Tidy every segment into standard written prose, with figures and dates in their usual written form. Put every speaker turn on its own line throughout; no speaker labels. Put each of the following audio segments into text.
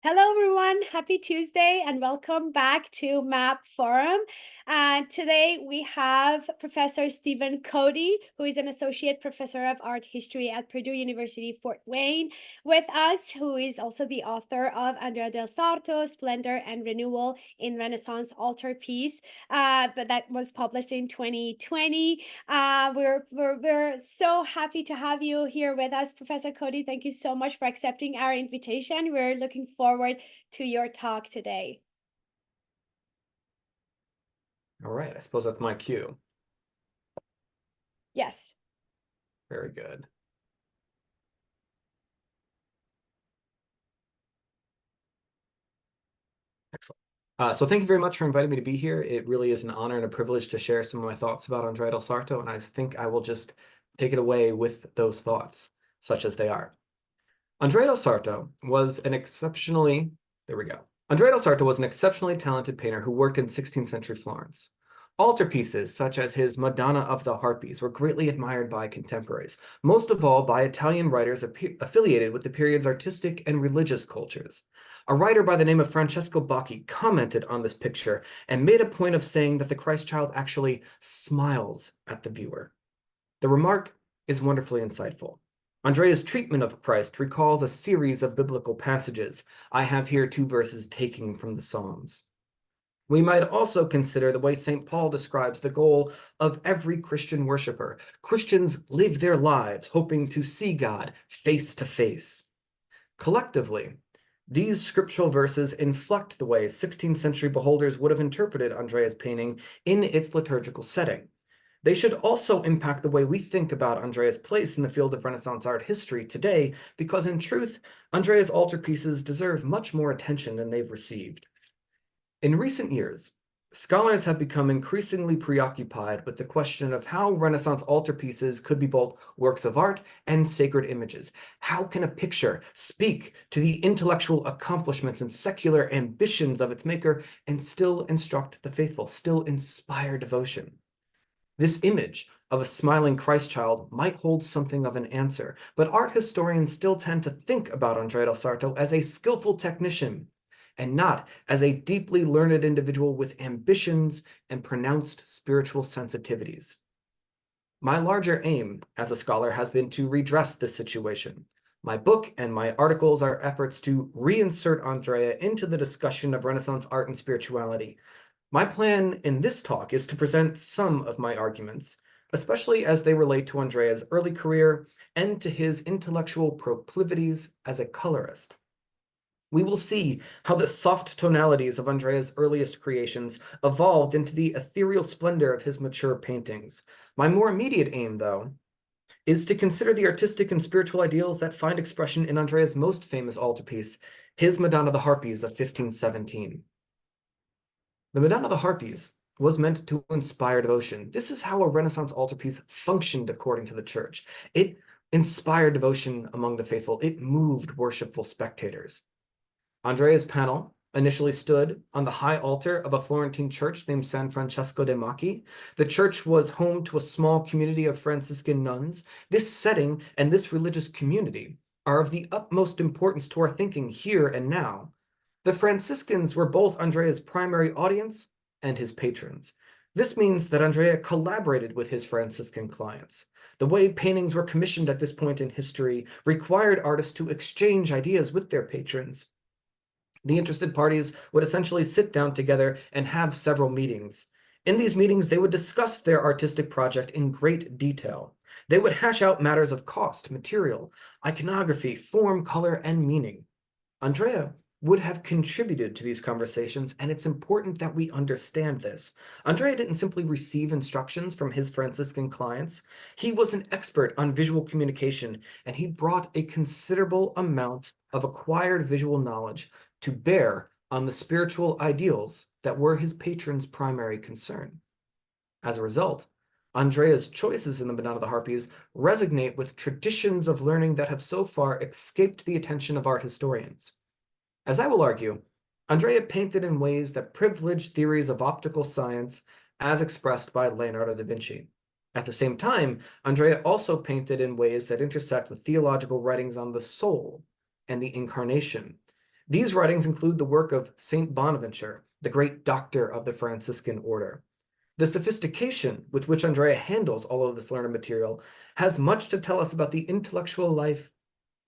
Hello, everyone. Happy Tuesday and welcome back to MAP Forum. Today we have Professor Stephen CODY, who is an Associate Professor of Art History at Purdue University, Fort Wayne, with us, who is also the author of Andrea del Sarto, Splendor and Renewal in Renaissance Altarpiece, but that was published in 2020. We're so happy to have you here with us, Professor CODY. Thank you so much for accepting our invitation. We're looking forward to your talk today.
All right, I suppose that's my cue.
Yes.
Very good. Excellent. So thank you very much for inviting me to be here. It really is an honor and a privilege to share some of my thoughts about Andrea del Sarto, and I think I will just take it away with those thoughts, such as they are. Andrea del Sarto was an exceptionally talented painter who worked in 16th century Florence. Altarpieces, such as his Madonna of the Harpies, were greatly admired by contemporaries, most of all by Italian writers affiliated with the period's artistic and religious cultures. A writer by the name of Francesco Bacchi commented on this picture and made a point of saying that the Christ child actually smiles at the viewer. The remark is wonderfully insightful. Andrea's treatment of Christ recalls a series of biblical passages. I have here 2 verses taken from the Psalms. We might also consider the way St. Paul describes the goal of every Christian worshiper. Christians live their lives hoping to see God face to face. Collectively, these scriptural verses inflect the way 16th century beholders would have interpreted Andrea's painting in its liturgical setting. They should also impact the way we think about Andrea's place in the field of Renaissance art history today, because in truth, Andrea's altarpieces deserve much more attention than they've received. In recent years, scholars have become increasingly preoccupied with the question of how Renaissance altarpieces could be both works of art and sacred images. How can a picture speak to the intellectual accomplishments and secular ambitions of its maker and still instruct the faithful, still inspire devotion? This image of a smiling Christ child might hold something of an answer, but art historians still tend to think about Andrea del Sarto as a skillful technician, and not as a deeply learned individual with ambitions and pronounced spiritual sensitivities. My larger aim as a scholar has been to redress this situation. My book and my articles are efforts to reinsert Andrea into the discussion of Renaissance art and spirituality. My plan in this talk is to present some of my arguments, especially as they relate to Andrea's early career and to his intellectual proclivities as a colorist. We will see how the soft tonalities of Andrea's earliest creations evolved into the ethereal splendor of his mature paintings. My more immediate aim, though, is to consider the artistic and spiritual ideals that find expression in Andrea's most famous altarpiece, his Madonna of the Harpies of 1517. The Madonna of the Harpies was meant to inspire devotion. This is how a Renaissance altarpiece functioned according to the church. It inspired devotion among the faithful. It moved worshipful spectators. Andrea's panel initially stood on the high altar of a Florentine church named San Francesco de' Macchi. The church was home to a small community of Franciscan nuns. This setting and this religious community are of the utmost importance to our thinking here and now. The Franciscans were both Andrea's primary audience and his patrons. This means that Andrea collaborated with his Franciscan clients. The way paintings were commissioned at this point in history required artists to exchange ideas with their patrons. The interested parties would essentially sit down together and have several meetings. In these meetings, they would discuss their artistic project in great detail. They would hash out matters of cost, material, iconography, form, color, and meaning. Andrea would have contributed to these conversations, and it's important that we understand this. Andrea didn't simply receive instructions from his Franciscan clients. He was an expert on visual communication, and he brought a considerable amount of acquired visual knowledge to bear on the spiritual ideals that were his patrons' primary concern. As a result, Andrea's choices in the Madonna of the Harpies resonate with traditions of learning that have so far escaped the attention of art historians. As I will argue, Andrea painted in ways that privilege theories of optical science as expressed by Leonardo da Vinci. At the same time, Andrea also painted in ways that intersect with theological writings on the soul and the Incarnation. These writings include the work of Saint Bonaventure, the great doctor of the Franciscan order. The sophistication with which Andrea handles all of this learned material has much to tell us about the intellectual life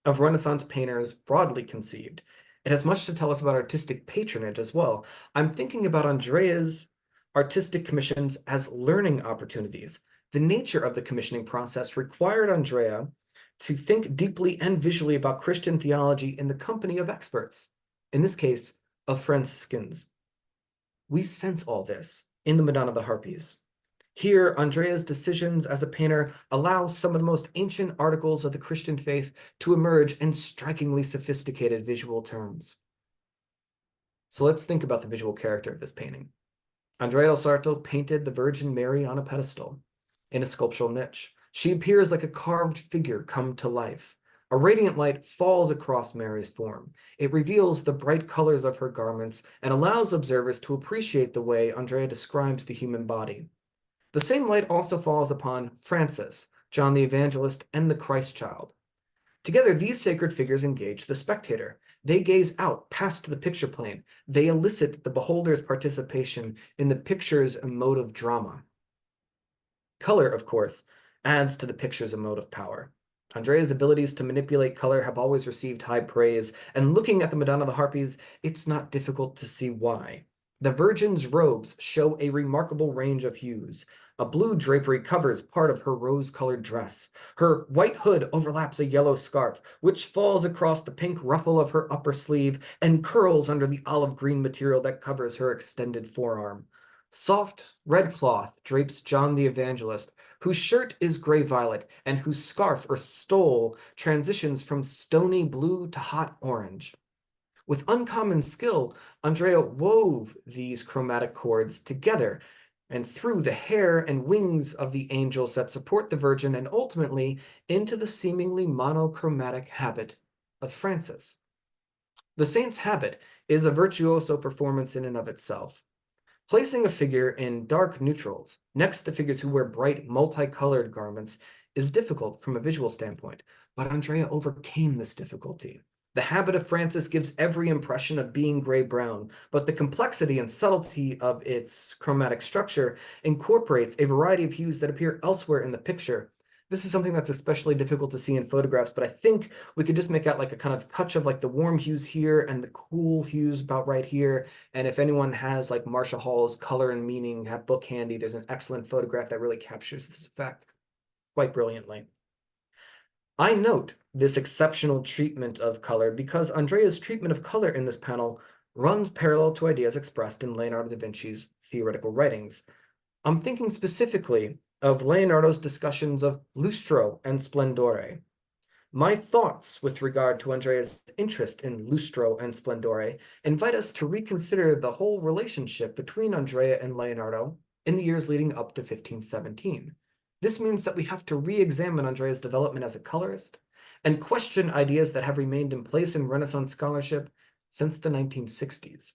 of Renaissance painters broadly conceived. It has much to tell us about artistic patronage as well. I'm thinking about Andrea's artistic commissions as learning opportunities. The nature of the commissioning process required Andrea to think deeply and visually about Christian theology in the company of experts, in this case, of Franciscans. We sense all this in the Madonna of the Harpies. Here, Andrea's decisions as a painter allow some of the most ancient articles of the Christian faith to emerge in strikingly sophisticated visual terms. So let's think about the visual character of this painting. Andrea del Sarto painted the Virgin Mary on a pedestal in a sculptural niche. She appears like a carved figure come to life. A radiant light falls across Mary's form. It reveals the bright colors of her garments and allows observers to appreciate the way Andrea describes the human body. The same light also falls upon Francis, John the Evangelist, and the Christ child. Together, these sacred figures engage the spectator. They gaze out past the picture plane. They elicit the beholder's participation in the picture's emotive drama. Color, of course, adds to the picture's emotive power. Andrea's abilities to manipulate color have always received high praise, and looking at the Madonna of the Harpies, it's not difficult to see why. The Virgin's robes show a remarkable range of hues. A blue drapery covers part of her rose-colored dress. Her white hood overlaps a yellow scarf, which falls across the pink ruffle of her upper sleeve and curls under the olive-green material that covers her extended forearm. Soft red cloth drapes John the Evangelist, whose shirt is gray-violet and whose scarf or stole transitions from stony blue to hot orange. With uncommon skill, Andrea wove these chromatic chords together and through the hair and wings of the angels that support the Virgin and ultimately into the seemingly monochromatic habit of Francis. The saint's habit is a virtuoso performance in and of itself. Placing a figure in dark neutrals next to figures who wear bright, multicolored garments is difficult from a visual standpoint, but Andrea overcame this difficulty. The habit of Francis gives every impression of being gray-brown, but the complexity and subtlety of its chromatic structure incorporates a variety of hues that appear elsewhere in the picture. This is something that's especially difficult to see in photographs, but I think we could just make out like a kind of touch of like the warm hues here and the cool hues about right here. And if anyone has like Marcia Hall's Color and Meaning, that book handy, there's an excellent photograph that really captures this effect quite brilliantly. I note this exceptional treatment of color because Andrea's treatment of color in this panel runs parallel to ideas expressed in Leonardo da Vinci's theoretical writings. I'm thinking specifically of Leonardo's discussions of lustro and splendore. My thoughts with regard to Andrea's interest in lustro and splendore invite us to reconsider the whole relationship between Andrea and Leonardo in the years leading up to 1517. This means that we have to re-examine Andrea's development as a colorist and question ideas that have remained in place in Renaissance scholarship since the 1960s.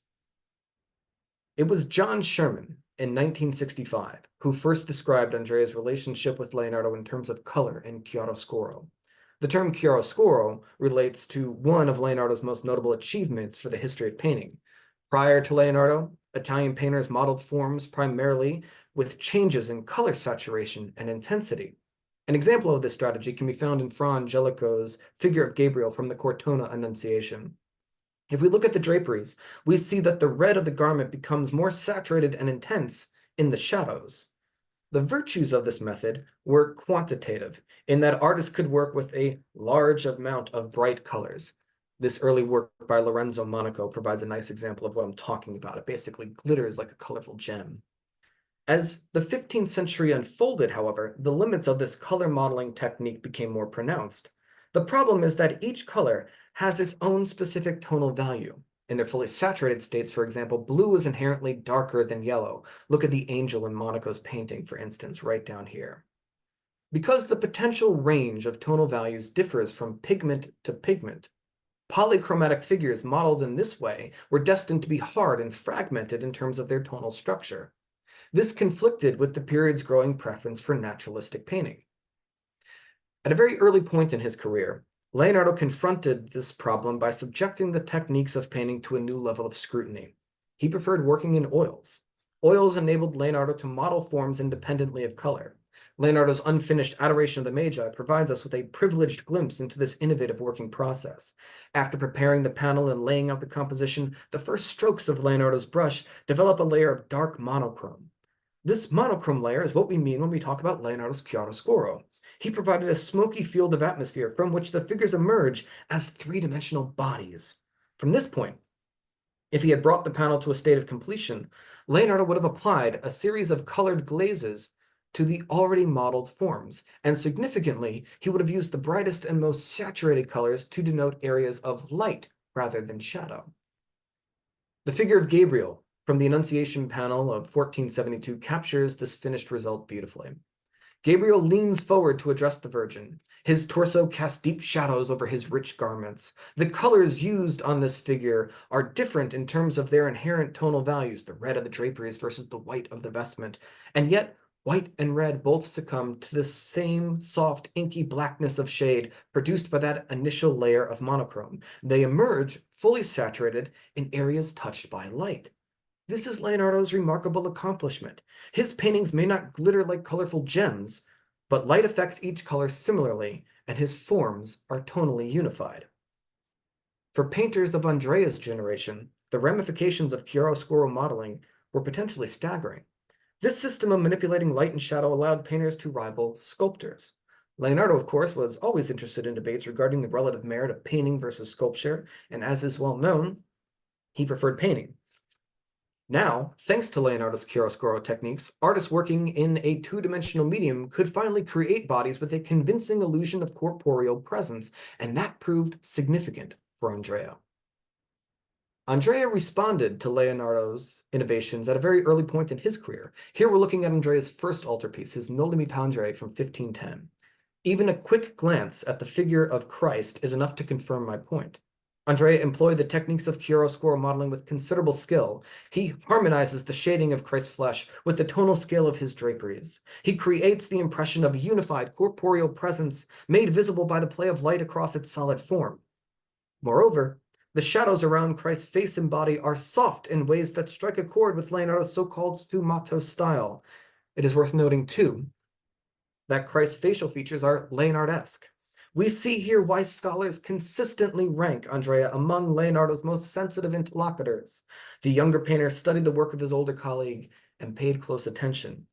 It was John Sherman in 1965 who first described Andrea's relationship with Leonardo in terms of color in chiaroscuro. The term chiaroscuro relates to one of Leonardo's most notable achievements for the history of painting. Prior to Leonardo, Italian painters modeled forms primarily with changes in color saturation and intensity. An example of this strategy can be found in Fra Angelico's figure of Gabriel from the Cortona Annunciation. If we look at the draperies, we see that the red of the garment becomes more saturated and intense in the shadows. The virtues of this method were quantitative, in that artists could work with a large amount of bright colors. This early work by Lorenzo Monaco provides a nice example of what I'm talking about. It basically glitters like a colorful gem. As the 15th century unfolded, however, the limits of this color modeling technique became more pronounced. The problem is that each color has its own specific tonal value. In their fully saturated states, for example, blue is inherently darker than yellow. Look at the angel in Monaco's painting, for instance, right down here. Because the potential range of tonal values differs from pigment to pigment, polychromatic figures modeled in this way were destined to be hard and fragmented in terms of their tonal structure. This conflicted with the period's growing preference for naturalistic painting. At a very early point in his career, Leonardo confronted this problem by subjecting the techniques of painting to a new level of scrutiny. He preferred working in oils. Oils enabled Leonardo to model forms independently of color. Leonardo's unfinished Adoration of the Magi provides us with a privileged glimpse into this innovative working process. After preparing the panel and laying out the composition, the first strokes of Leonardo's brush develop a layer of dark monochrome. This monochrome layer is what we mean when we talk about Leonardo's chiaroscuro. He provided a smoky field of atmosphere from which the figures emerge as three-dimensional bodies. From this point, if he had brought the panel to a state of completion, Leonardo would have applied a series of colored glazes to the already modeled forms, and significantly, he would have used the brightest and most saturated colors to denote areas of light rather than shadow. The figure of Gabriel from the Annunciation panel of 1472 captures this finished result beautifully. Gabriel leans forward to address the Virgin. His torso casts deep shadows over his rich garments. The colors used on this figure are different in terms of their inherent tonal values, the red of the draperies versus the white of the vestment, and yet white and red both succumb to the same soft, inky blackness of shade produced by that initial layer of monochrome. They emerge fully saturated in areas touched by light. This is Leonardo's remarkable accomplishment. His paintings may not glitter like colorful gems, but light affects each color similarly, and his forms are tonally unified. For painters of Andrea's generation, the ramifications of chiaroscuro modeling were potentially staggering. This system of manipulating light and shadow allowed painters to rival sculptors. Leonardo, of course, was always interested in debates regarding the relative merit of painting versus sculpture, and as is well known, he preferred painting. Now, thanks to Leonardo's chiaroscuro techniques, artists working in a two-dimensional medium could finally create bodies with a convincing illusion of corporeal presence, and that proved significant for Andrea. Andrea responded to Leonardo's innovations at a very early point in his career. Here we're looking at Andrea's first altarpiece, his Noli Me Tangere from 1510. Even a quick glance at the figure of Christ is enough to confirm my point. Andrea employed the techniques of chiaroscuro modeling with considerable skill. He harmonizes the shading of Christ's flesh with the tonal scale of his draperies. He creates the impression of a unified corporeal presence made visible by the play of light across its solid form. Moreover, the shadows around Christ's face and body are soft in ways that strike a chord with Leonardo's so-called sfumato style. It is worth noting, too, that Christ's facial features are Leonardesque. We see here why scholars consistently rank Andrea among Leonardo's most sensitive interlocutors. The younger painter studied the work of his older colleague and paid close attention.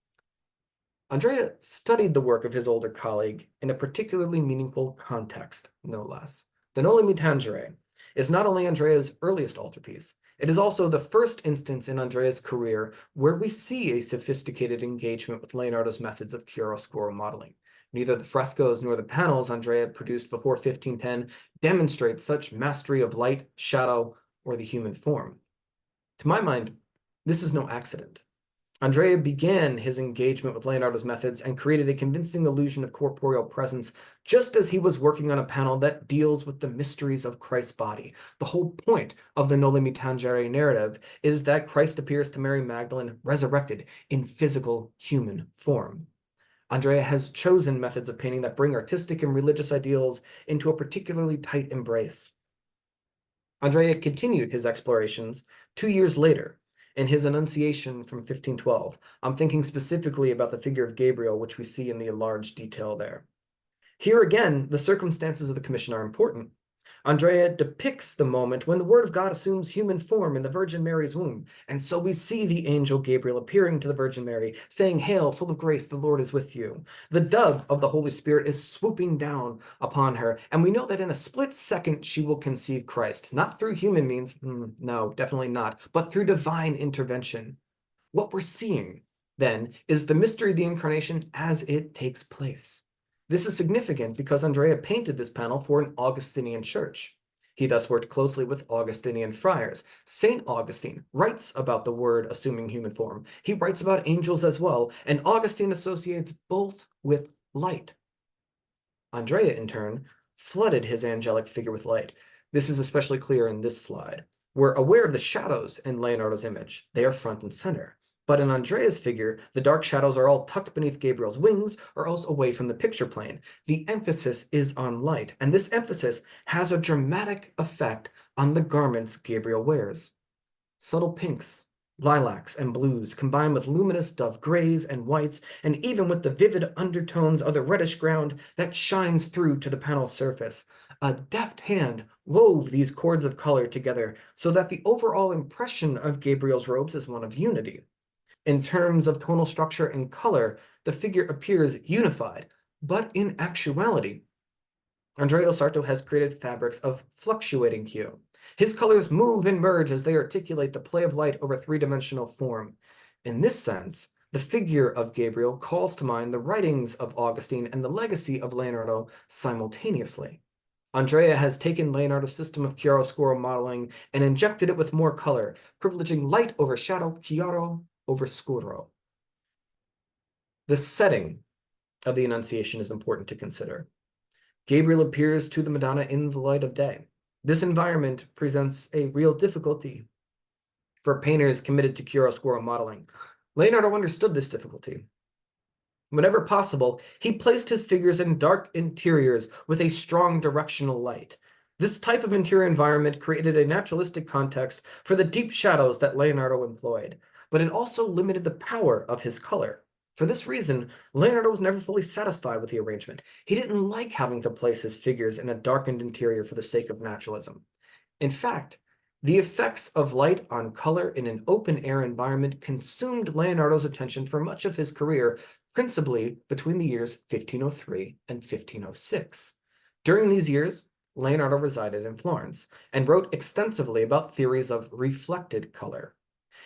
Andrea studied the work of his older colleague in a particularly meaningful context, no less. The Noli Me Tangere is not only Andrea's earliest altarpiece, it is also the first instance in Andrea's career where we see a sophisticated engagement with Leonardo's methods of chiaroscuro modeling. Neither the frescoes nor the panels Andrea produced before 1510 demonstrate such mastery of light, shadow, or the human form. To my mind, this is no accident. Andrea began his engagement with Leonardo's methods and created a convincing illusion of corporeal presence just as he was working on a panel that deals with the mysteries of Christ's body. The whole point of the Noli Me Tangere narrative is that Christ appears to Mary Magdalene resurrected in physical human form. Andrea has chosen methods of painting that bring artistic and religious ideals into a particularly tight embrace. Andrea continued his explorations 2 years later in his Annunciation from 1512. I'm thinking specifically about the figure of Gabriel, which we see in the enlarged detail there. Here again, the circumstances of the commission are important. Andrea depicts the moment when the Word of God assumes human form in the Virgin Mary's womb, and so we see the angel Gabriel appearing to the Virgin Mary, saying, "Hail, full of grace, the Lord is with you." The dove of the Holy Spirit is swooping down upon her, and we know that in a split second she will conceive Christ, not through human means, no, definitely not, but through divine intervention. What we're seeing, then, is the mystery of the Incarnation as it takes place. This is significant because Andrea painted this panel for an Augustinian church. He thus worked closely with Augustinian friars. St. Augustine writes about the Word assuming human form. He writes about angels as well, and Augustine associates both with light. Andrea, in turn, flooded his angelic figure with light. This is especially clear in this slide. We're aware of the shadows in Leonardo's image. They are front and center. But in Andrea's figure, the dark shadows are all tucked beneath Gabriel's wings or else away from the picture plane. The emphasis is on light, and this emphasis has a dramatic effect on the garments Gabriel wears. Subtle pinks, lilacs, and blues combine with luminous dove grays and whites, and even with the vivid undertones of the reddish ground that shines through to the panel surface. A deft hand wove these chords of color together so that the overall impression of Gabriel's robes is one of unity. In terms of tonal structure and color, the figure appears unified, but in actuality, Andrea del Sarto has created fabrics of fluctuating hue. His colors move and merge as they articulate the play of light over three-dimensional form. In this sense, the figure of Gabriel calls to mind the writings of Augustine and the legacy of Leonardo simultaneously. Andrea has taken Leonardo's system of chiaroscuro modeling and injected it with more color, privileging light over shadow, chiaro over scuro. The setting of the Annunciation is important to consider. Gabriel appears to the Madonna in the light of day. This environment presents a real difficulty for painters committed to chiaroscuro modeling. Leonardo understood this difficulty. Whenever possible, he placed his figures in dark interiors with a strong directional light. This type of interior environment created a naturalistic context for the deep shadows that Leonardo employed, but it also limited the power of his color. For this reason, Leonardo was never fully satisfied with the arrangement. He didn't like having to place his figures in a darkened interior for the sake of naturalism. In fact, the effects of light on color in an open-air environment consumed Leonardo's attention for much of his career, principally between the years 1503 and 1506. During these years, Leonardo resided in Florence and wrote extensively about theories of reflected color.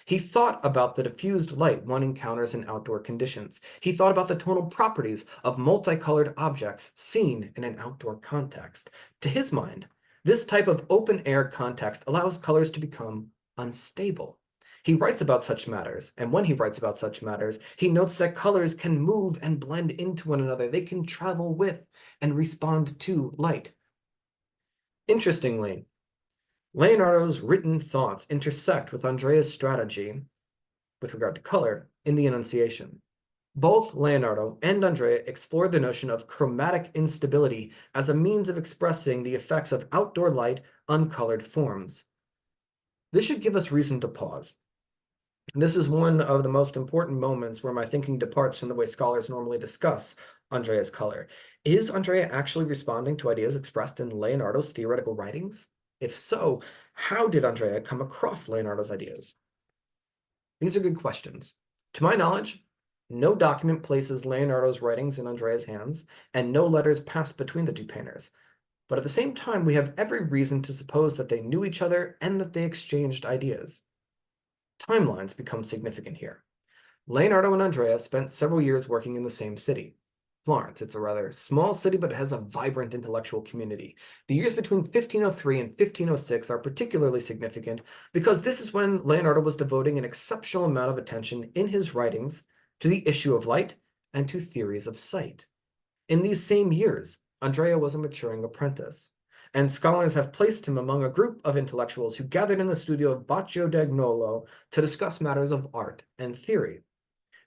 He thought about the diffused light one encounters in outdoor conditions. He thought about the tonal properties of multicolored objects seen in an outdoor context. To his mind, this type of open-air context allows colors to become unstable. He writes about such matters, and when he writes about such matters, he notes that colors can move and blend into one another. They can travel with and respond to light. Interestingly, Leonardo's written thoughts intersect with Andrea's strategy with regard to color in the Annunciation. Both Leonardo and Andrea explored the notion of chromatic instability as a means of expressing the effects of outdoor light, uncolored forms. This should give us reason to pause. This is one of the most important moments where my thinking departs from the way scholars normally discuss Andrea's color. Is Andrea actually responding to ideas expressed in Leonardo's theoretical writings? If so, how did Andrea come across Leonardo's ideas? These are good questions. To my knowledge, no document places Leonardo's writings in Andrea's hands, and no letters passed between the two painters. But at the same time, we have every reason to suppose that they knew each other and that they exchanged ideas. Timelines become significant here. Leonardo and Andrea spent several years working in the same city, Florence. It's a rather small city, but it has a vibrant intellectual community. The years between 1503 and 1506 are particularly significant because this is when Leonardo was devoting an exceptional amount of attention in his writings to the issue of light and to theories of sight. In these same years, Andrea was a maturing apprentice, and scholars have placed him among a group of intellectuals who gathered in the studio of Baccio d'Agnolo to discuss matters of art and theory.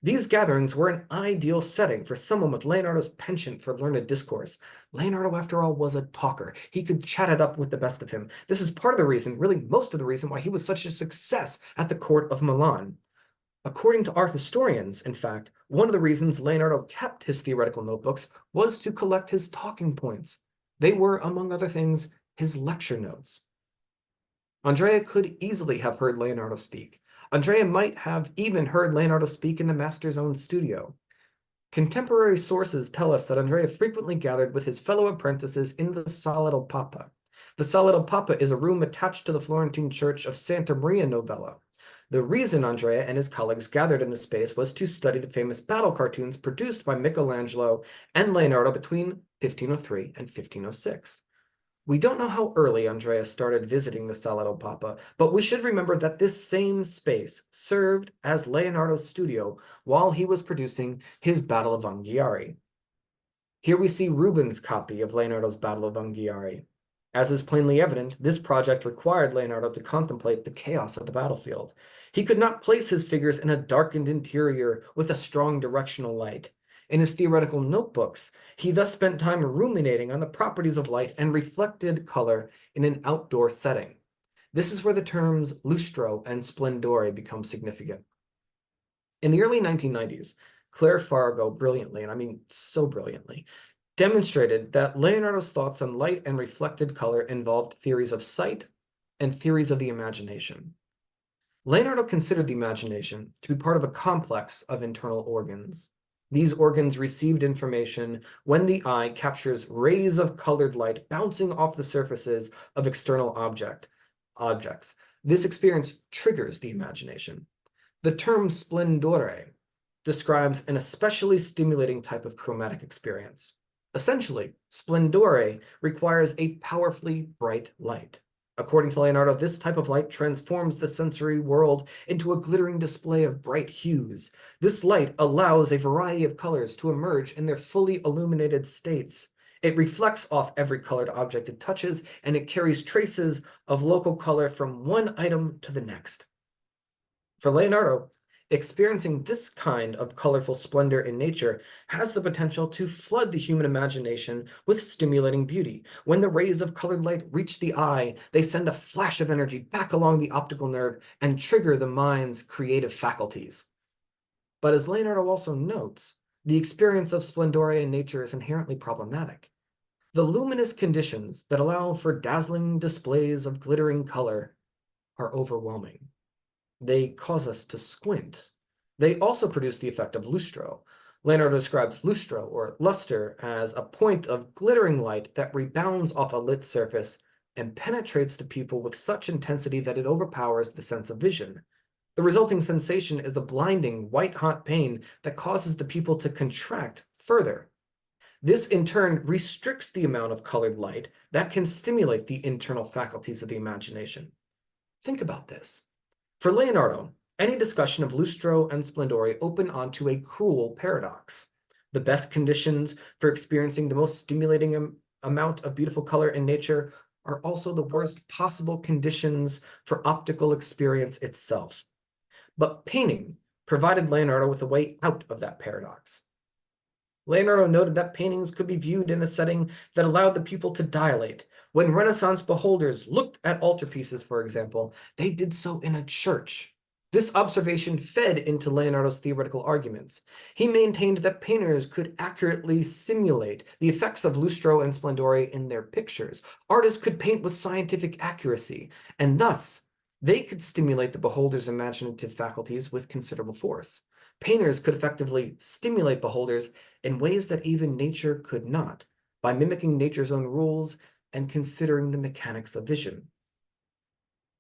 These gatherings were an ideal setting for someone with Leonardo's penchant for learned discourse. Leonardo, after all, was a talker. He could chat it up with the best of him. This is part of the reason, really most of the reason, why he was such a success at the court of Milan. According to art historians, in fact, one of the reasons Leonardo kept his theoretical notebooks was to collect his talking points. They were, among other things, his lecture notes. Andrea could easily have heard Leonardo speak. Andrea might have even heard Leonardo speak in the master's own studio. Contemporary sources tell us that Andrea frequently gathered with his fellow apprentices in the Sala del Papa. The Sala del Papa is a room attached to the Florentine church of Santa Maria Novella. The reason Andrea and his colleagues gathered in this space was to study the famous battle cartoons produced by Michelangelo and Leonardo between 1503 and 1506. We don't know how early Andrea started visiting the Sala del Papa, but we should remember that this same space served as Leonardo's studio while he was producing his Battle of Anghiari. Here we see Rubens' copy of Leonardo's Battle of Anghiari. As is plainly evident, this project required Leonardo to contemplate the chaos of the battlefield. He could not place his figures in a darkened interior with a strong directional light. In his theoretical notebooks, he thus spent time ruminating on the properties of light and reflected color in an outdoor setting. This is where the terms lustro and splendore become significant. In the early 1990s, Claire Fargo brilliantly, and I mean so brilliantly, demonstrated that Leonardo's thoughts on light and reflected color involved theories of sight and theories of the imagination. Leonardo considered the imagination to be part of a complex of internal organs. These organs received information when the eye captures rays of colored light bouncing off the surfaces of external objects. This experience triggers the imagination. The term splendore describes an especially stimulating type of chromatic experience. Essentially, splendore requires a powerfully bright light. According to Leonardo, this type of light transforms the sensory world into a glittering display of bright hues. This light allows a variety of colors to emerge in their fully illuminated states. It reflects off every colored object it touches, and it carries traces of local color from one item to the next. For Leonardo, experiencing this kind of colorful splendor in nature has the potential to flood the human imagination with stimulating beauty. When the rays of colored light reach the eye, they send a flash of energy back along the optical nerve and trigger the mind's creative faculties. But as Leonardo also notes, the experience of splendore in nature is inherently problematic. The luminous conditions that allow for dazzling displays of glittering color are overwhelming. They cause us to squint. They also produce the effect of lustro. Leonardo describes lustro, or luster, as a point of glittering light that rebounds off a lit surface and penetrates the pupil with such intensity that it overpowers the sense of vision. The resulting sensation is a blinding, white-hot pain that causes the pupil to contract further. This, in turn, restricts the amount of colored light that can stimulate the internal faculties of the imagination. Think about this. For Leonardo, any discussion of lustro and splendore open onto a cruel paradox. The best conditions for experiencing the most stimulating amount of beautiful color in nature are also the worst possible conditions for optical experience itself. But painting provided Leonardo with a way out of that paradox. Leonardo noted that paintings could be viewed in a setting that allowed the pupil to dilate. When Renaissance beholders looked at altarpieces, for example, they did so in a church. This observation fed into Leonardo's theoretical arguments. He maintained that painters could accurately simulate the effects of lustro and splendore in their pictures. Artists could paint with scientific accuracy, and thus they could stimulate the beholder's imaginative faculties with considerable force. Painters could effectively stimulate beholders in ways that even nature could not, by mimicking nature's own rules and considering the mechanics of vision.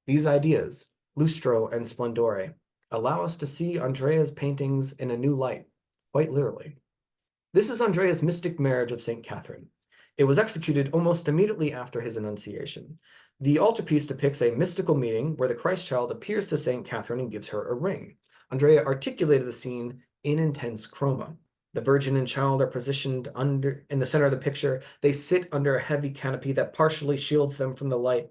These ideas, lustro and splendore, allow us to see Andrea's paintings in a new light, quite literally. This is Andrea's mystic marriage of St. Catherine. It was executed almost immediately after his Annunciation. The altarpiece depicts a mystical meeting where the Christ child appears to St. Catherine and gives her a ring. Andrea articulated the scene in intense chroma. The Virgin and Child are positioned in the center of the picture. They sit under a heavy canopy that partially shields them from the light.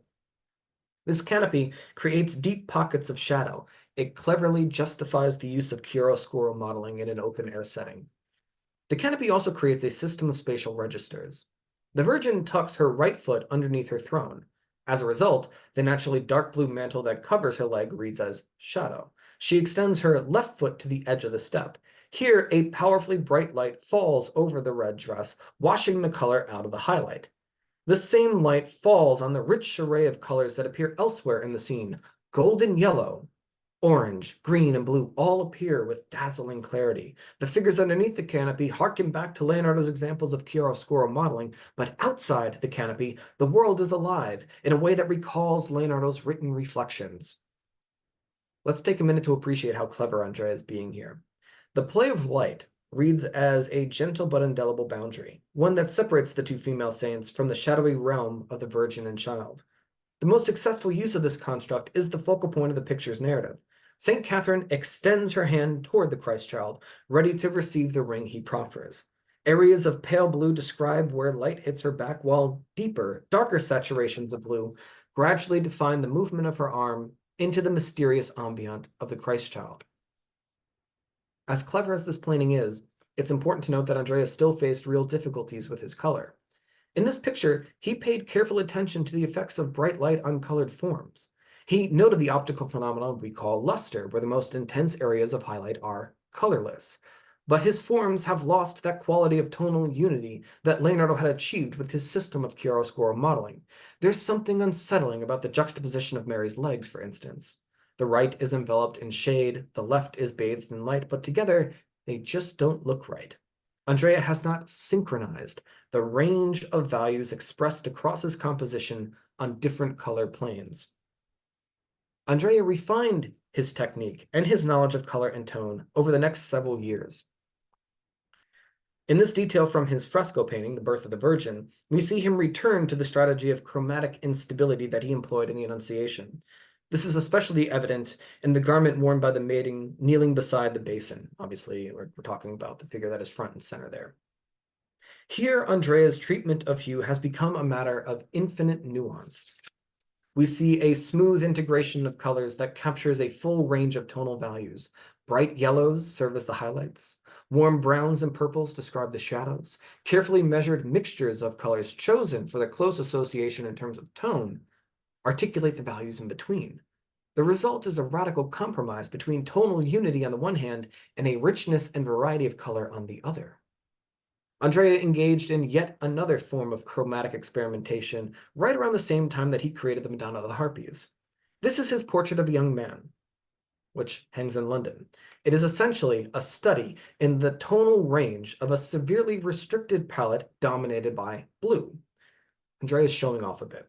This canopy creates deep pockets of shadow. It cleverly justifies the use of chiaroscuro modeling in an open-air setting. The canopy also creates a system of spatial registers. The Virgin tucks her right foot underneath her throne. As a result, the naturally dark blue mantle that covers her leg reads as shadow. She extends her left foot to the edge of the step. Here, a powerfully bright light falls over the red dress, washing the color out of the highlight. The same light falls on the rich array of colors that appear elsewhere in the scene. Golden yellow, orange, green, and blue all appear with dazzling clarity. The figures underneath the canopy harken back to Leonardo's examples of chiaroscuro modeling, but outside the canopy, the world is alive in a way that recalls Leonardo's written reflections. Let's take a minute to appreciate how clever Andrea is being here. The play of light reads as a gentle but indelible boundary, one that separates the two female saints from the shadowy realm of the Virgin and Child. The most successful use of this construct is the focal point of the picture's narrative. St. Catherine extends her hand toward the Christ child, ready to receive the ring he proffers. Areas of pale blue describe where light hits her back, while deeper, darker saturations of blue gradually define the movement of her arm into the mysterious ambient of the Christ child. As clever as this painting is, it's important to note that Andrea still faced real difficulties with his color. In this picture, he paid careful attention to the effects of bright light on colored forms. He noted the optical phenomenon we call luster, where the most intense areas of highlight are colorless. But his forms have lost that quality of tonal unity that Leonardo had achieved with his system of chiaroscuro modeling. There's something unsettling about the juxtaposition of Mary's legs, for instance. The right is enveloped in shade, the left is bathed in light, but together they just don't look right. Andrea has not synchronized the range of values expressed across his composition on different color planes. Andrea refined his technique and his knowledge of color and tone over the next several years. In this detail from his fresco painting, The Birth of the Virgin, we see him return to the strategy of chromatic instability that he employed in the Annunciation. This is especially evident in the garment worn by the maiden kneeling beside the basin. Obviously, we're talking about the figure that is front and center there. Here, Andrea's treatment of hue has become a matter of infinite nuance. We see a smooth integration of colors that captures a full range of tonal values. Bright yellows serve as the highlights. Warm browns and purples describe the shadows. Carefully measured mixtures of colors chosen for the close association in terms of tone articulate the values in between. The result is a radical compromise between tonal unity on the one hand and a richness and variety of color on the other. Andrea engaged in yet another form of chromatic experimentation right around the same time that he created the Madonna of the Harpies. This is his portrait of a young man, which hangs in London. It is essentially a study in the tonal range of a severely restricted palette dominated by blue. Andrea is showing off a bit.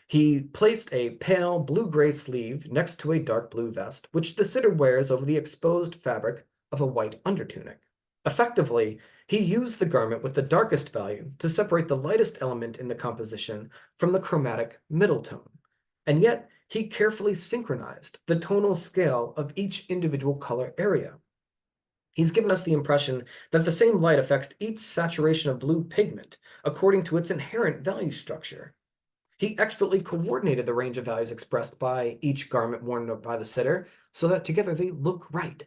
He placed a pale blue-gray sleeve next to a dark blue vest, which the sitter wears over the exposed fabric of a white undertunic. Effectively, he used the garment with the darkest value to separate the lightest element in the composition from the chromatic middle tone. And yet, he carefully synchronized the tonal scale of each individual color area. He's given us the impression that the same light affects each saturation of blue pigment according to its inherent value structure. He expertly coordinated the range of values expressed by each garment worn by the sitter so that together they look right.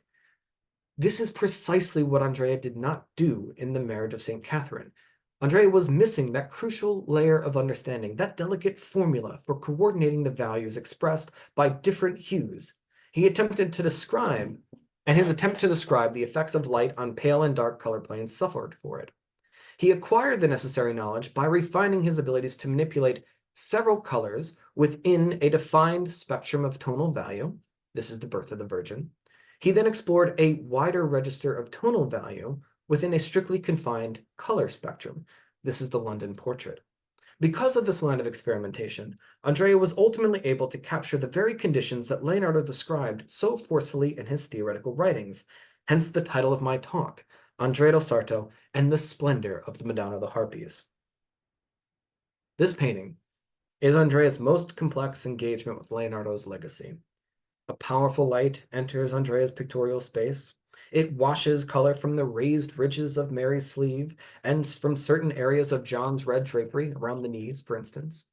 This is precisely what Andrea did not do in the Marriage of St. Catherine. Andrea was missing that crucial layer of understanding, that delicate formula for coordinating the values expressed by different hues. He attempted to describe, and his attempt to describe the effects of light on pale and dark color planes suffered for it. He acquired the necessary knowledge by refining his abilities to manipulate several colors within a defined spectrum of tonal value. This is The Birth of the Virgin. He then explored a wider register of tonal value within a strictly confined color spectrum. This is the London Portrait. Because of this line of experimentation, Andrea was ultimately able to capture the very conditions that Leonardo described so forcefully in his theoretical writings, hence the title of my talk, Andrea del Sarto and the Splendor of the Madonna of the Harpies. This painting is Andrea's most complex engagement with Leonardo's legacy. A powerful light enters Andrea's pictorial space. It washes color from the raised ridges of Mary's sleeve and from certain areas of John's red drapery around the knees, for instance.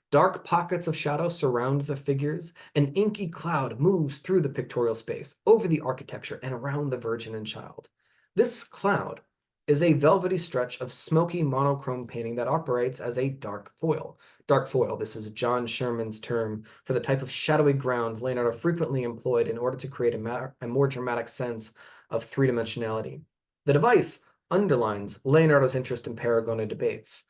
Dark pockets of shadow surround the figures. An inky cloud moves through the pictorial space, over the architecture, and around the Virgin and Child. This cloud is a velvety stretch of smoky monochrome painting that operates as a dark foil. Dark foil, this is John Sherman's term for the type of shadowy ground Leonardo frequently employed in order to create a more dramatic sense of three-dimensionality. The device underlines Leonardo's interest in paragone debates.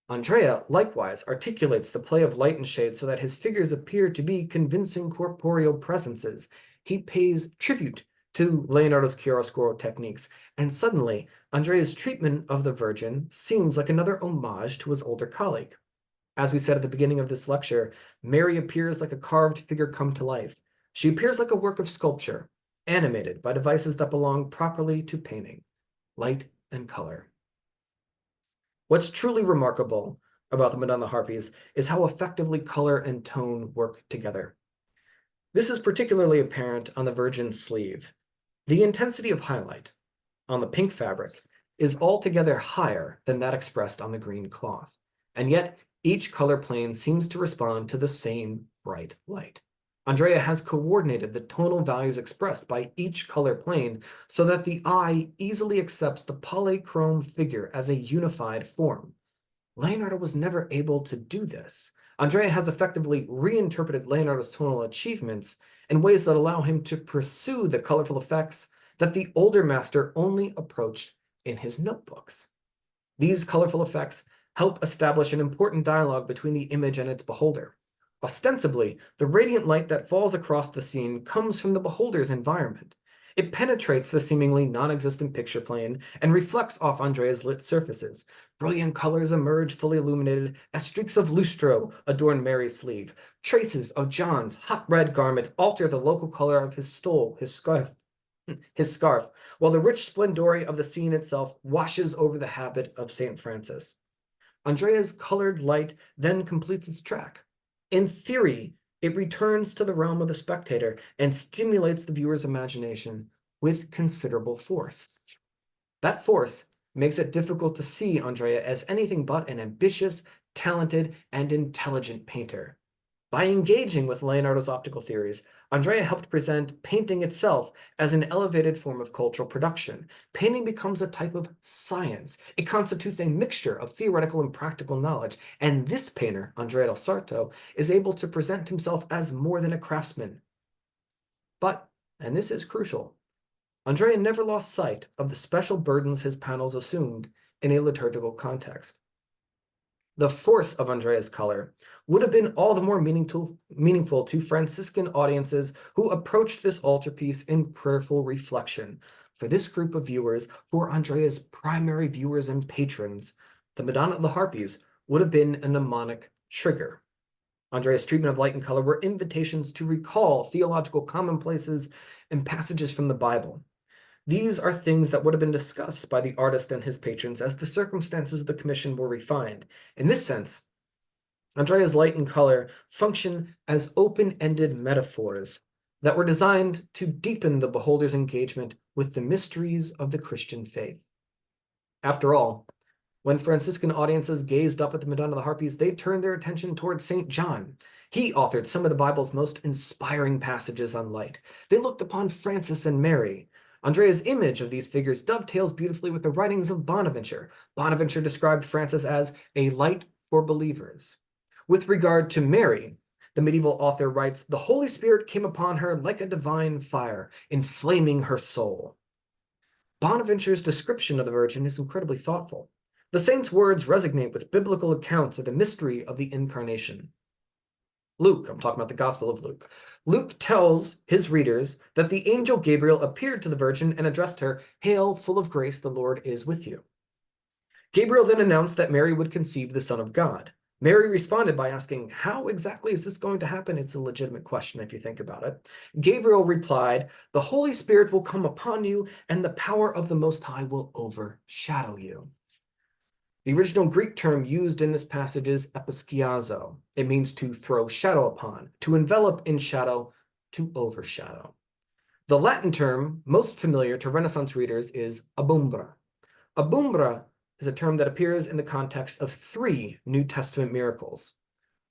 Andrea likewise articulates the play of light and shade so that his figures appear to be convincing corporeal presences. He pays tribute to Leonardo's chiaroscuro techniques, and suddenly Andrea's treatment of the Virgin seems like another homage to his older colleague. As we said at the beginning of this lecture, Mary appears like a carved figure come to life. She appears like a work of sculpture, animated by devices that belong properly to painting, light and color. What's truly remarkable about the Madonna Harpies is how effectively color and tone work together. This is particularly apparent on the Virgin's sleeve. The intensity of highlight on the pink fabric is altogether higher than that expressed on the green cloth, and yet each color plane seems to respond to the same bright light. Andrea has coordinated the tonal values expressed by each color plane so that the eye easily accepts the polychrome figure as a unified form. Leonardo was never able to do this. Andrea has effectively reinterpreted Leonardo's tonal achievements in ways that allow him to pursue the colorful effects that the older master only approached in his notebooks. These colorful effects help establish an important dialogue between the image and its beholder. Ostensibly, the radiant light that falls across the scene comes from the beholder's environment. It penetrates the seemingly non-existent picture plane and reflects off Andrea's lit surfaces. Brilliant colors emerge fully illuminated as streaks of lustro adorn Mary's sleeve. Traces of John's hot red garment alter the local color of his stole, his scarf, while the rich splendore of the scene itself washes over the habit of St. Francis. Andrea's colored light then completes its track. In theory, it returns to the realm of the spectator and stimulates the viewer's imagination with considerable force. That force makes it difficult to see Andrea as anything but an ambitious, talented, and intelligent painter. By engaging with Leonardo's optical theories, Andrea helped present painting itself as an elevated form of cultural production. Painting becomes a type of science. It constitutes a mixture of theoretical and practical knowledge, and this painter, Andrea del Sarto, is able to present himself as more than a craftsman. But, and this is crucial, Andrea never lost sight of the special burdens his panels assumed in a liturgical context. The force of Andrea's color would have been all the more meaningful to Franciscan audiences who approached this altarpiece in prayerful reflection. For this group of viewers, for Andrea's primary viewers and patrons, the Madonna of the Harpies would have been a mnemonic trigger. Andrea's treatment of light and color were invitations to recall theological commonplaces and passages from the Bible. These are things that would have been discussed by the artist and his patrons as the circumstances of the commission were refined. In this sense, Andrea's light and color function as open-ended metaphors that were designed to deepen the beholder's engagement with the mysteries of the Christian faith. After all, when Franciscan audiences gazed up at the Madonna of the Harpies, they turned their attention toward St. John. He authored some of the Bible's most inspiring passages on light. They looked upon Francis and Mary. Andrea's image of these figures dovetails beautifully with the writings of Bonaventure. Bonaventure described Francis as a light for believers. With regard to Mary, the medieval author writes, "The Holy Spirit came upon her like a divine fire, inflaming her soul." Bonaventure's description of the Virgin is incredibly thoughtful. The saint's words resonate with biblical accounts of the mystery of the Incarnation. Luke, I'm talking about the Gospel of Luke. Luke tells his readers that the angel Gabriel appeared to the Virgin and addressed her, "Hail, full of grace, the Lord is with you." Gabriel then announced that Mary would conceive the Son of God. Mary responded by asking, "How exactly is this going to happen?" It's a legitimate question if you think about it. Gabriel replied, "The Holy Spirit will come upon you, and the power of the Most High will overshadow you." The original Greek term used in this passage is episkiazo. It means to throw shadow upon, to envelop in shadow, to overshadow. The Latin term most familiar to Renaissance readers is abumbra. Abumbra is a term that appears in the context of 3 New Testament miracles.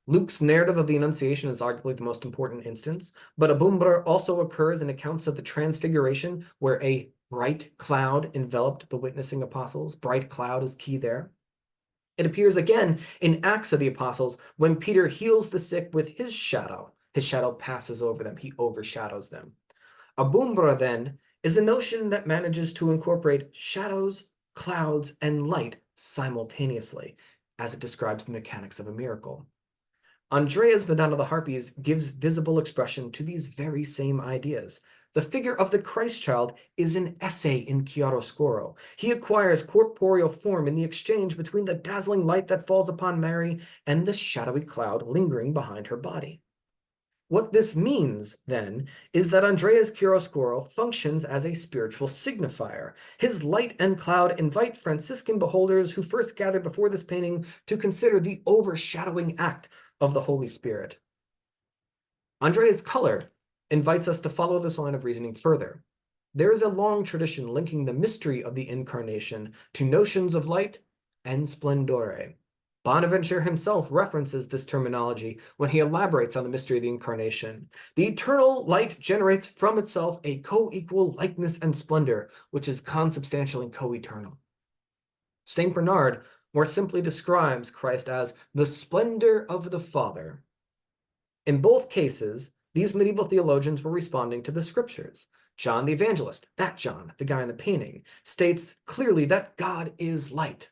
Luke's narrative of the Annunciation is arguably the most important instance, but abumbra also occurs in accounts of the Transfiguration, where a bright cloud enveloped the witnessing apostles. Bright cloud is key there. It appears again in Acts of the Apostles when Peter heals the sick with his shadow. His shadow passes over them. He overshadows them. Abumbra, then, is a notion that manages to incorporate shadows, clouds, and light simultaneously, as it describes the mechanics of a miracle. Andrea's Madonna of the Harpies gives visible expression to these very same ideas. The figure of the Christ child is an essay in chiaroscuro. He acquires corporeal form in the exchange between the dazzling light that falls upon Mary and the shadowy cloud lingering behind her body. What this means, then, is that Andrea's chiaroscuro functions as a spiritual signifier. His light and cloud invite Franciscan beholders who first gathered before this painting to consider the overshadowing act of the Holy Spirit. Andrea's color invites us to follow this line of reasoning further. There is a long tradition linking the mystery of the Incarnation to notions of light and splendore. Bonaventure himself references this terminology when he elaborates on the mystery of the Incarnation. The eternal light generates from itself a co-equal likeness and splendor, which is consubstantial and co-eternal. St. Bernard more simply describes Christ as the splendor of the Father. In both cases, these medieval theologians were responding to the scriptures. John the Evangelist, that John, the guy in the painting, states clearly that God is light.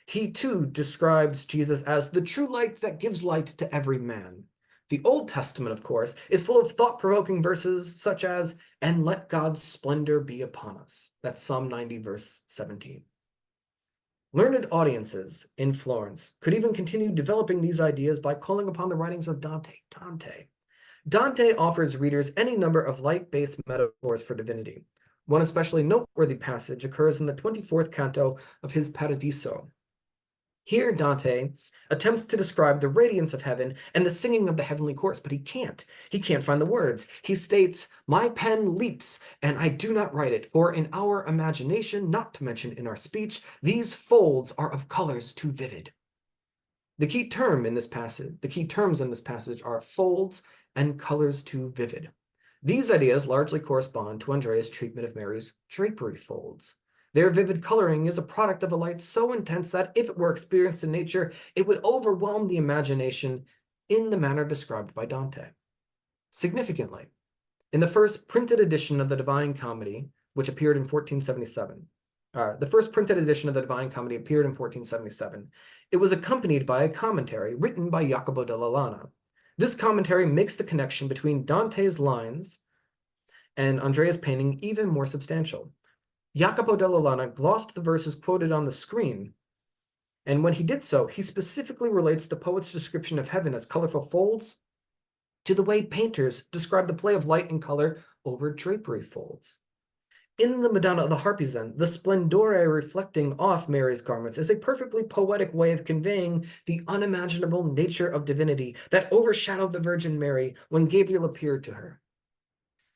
He too describes Jesus as the true light that gives light to every man. The Old Testament, of course, is full of thought-provoking verses such as, "And let God's splendor be upon us." That's Psalm 90, verse 17. Learned audiences in Florence could even continue developing these ideas by calling upon the writings of Dante. Dante offers readers any number of light-based metaphors for divinity. One especially noteworthy passage occurs in the 24th canto of his Paradiso. Here, Dante attempts to describe the radiance of heaven and the singing of the heavenly chorus, but he can't. He can't find the words. He states, "My pen leaps, and I do not write it, for in our imagination, not to mention in our speech, these folds are of colors too vivid." The key terms in this passage are folds and colors too vivid. These ideas largely correspond to Andrea's treatment of Mary's drapery folds. Their vivid coloring is a product of a light so intense that if it were experienced in nature, it would overwhelm the imagination in the manner described by Dante. Significantly, in the first printed edition of the Divine Comedy, which appeared in 1477, the first printed edition of the Divine Comedy appeared in 1477. It was accompanied by a commentary written by Jacopo della Lana. This commentary makes the connection between Dante's lines and Andrea's painting even more substantial. Jacopo della Lana glossed the verses quoted on the screen, and when he did so, he specifically relates the poet's description of heaven as colorful folds to the way painters describe the play of light and color over drapery folds. In the Madonna of the Harpies, then, the splendore reflecting off Mary's garments is a perfectly poetic way of conveying the unimaginable nature of divinity that overshadowed the Virgin Mary when Gabriel appeared to her.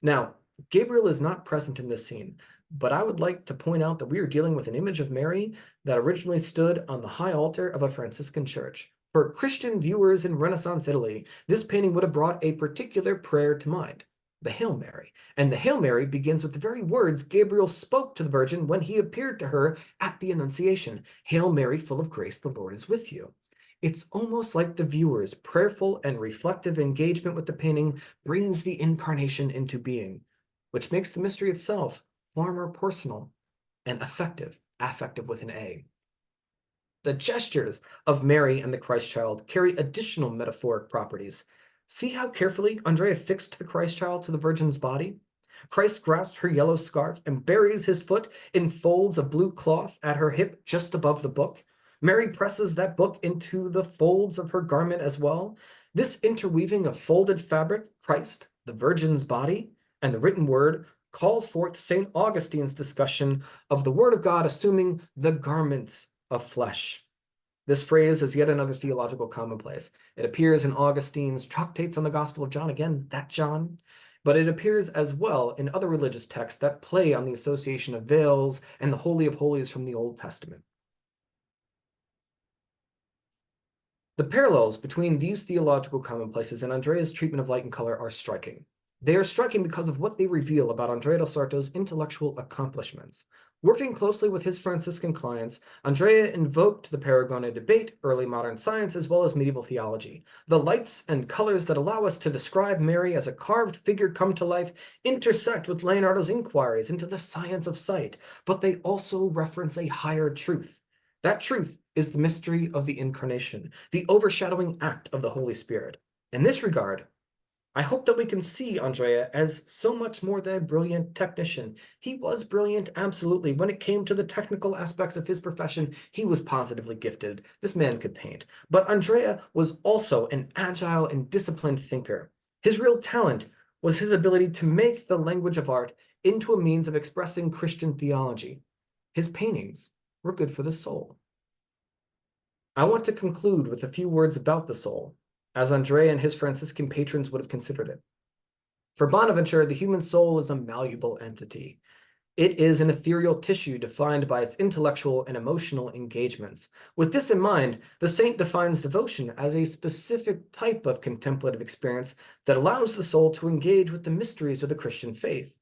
Now, Gabriel is not present in this scene, but I would like to point out that we are dealing with an image of Mary that originally stood on the high altar of a Franciscan church. For Christian viewers in Renaissance Italy, this painting would have brought a particular prayer to mind, the Hail Mary. And the Hail Mary begins with the very words Gabriel spoke to the Virgin when he appeared to her at the Annunciation. "Hail Mary, full of grace, the Lord is with you." It's almost like the viewer's prayerful and reflective engagement with the painting brings the Incarnation into being, which makes the mystery itself far more personal and affective with an A. The gestures of Mary and the Christ child carry additional metaphoric properties. See how carefully Andrea fixed the Christ child to the Virgin's body? Christ grasps her yellow scarf and buries his foot in folds of blue cloth at her hip just above the book. Mary presses that book into the folds of her garment as well. This interweaving of folded fabric, Christ, the Virgin's body, and the written word calls forth St. Augustine's discussion of the Word of God assuming the garments of flesh. This phrase is yet another theological commonplace. It appears in Augustine's Tractates on the Gospel of John, again, that John, but it appears as well in other religious texts that play on the association of veils and the Holy of Holies from the Old Testament. The parallels between these theological commonplaces and Andrea's treatment of light and color are striking. They are striking because of what they reveal about Andrea del Sarto's intellectual accomplishments. Working closely with his Franciscan clients, Andrea invoked the paragone debate, early modern science, as well as medieval theology. The lights and colors that allow us to describe Mary as a carved figure come to life intersect with Leonardo's inquiries into the science of sight, but they also reference a higher truth. That truth is the mystery of the Incarnation, the overshadowing act of the Holy Spirit. In this regard, I hope that we can see Andrea as so much more than a brilliant technician. He was brilliant, absolutely. When it came to the technical aspects of his profession, he was positively gifted. This man could paint. But Andrea was also an agile and disciplined thinker. His real talent was his ability to make the language of art into a means of expressing Christian theology. His paintings were good for the soul. I want to conclude with a few words about the soul, as Andrea and his Franciscan patrons would have considered it. For Bonaventure, the human soul is a malleable entity. It is an ethereal tissue defined by its intellectual and emotional engagements. With this in mind, the saint defines devotion as a specific type of contemplative experience that allows the soul to engage with the mysteries of the Christian faith.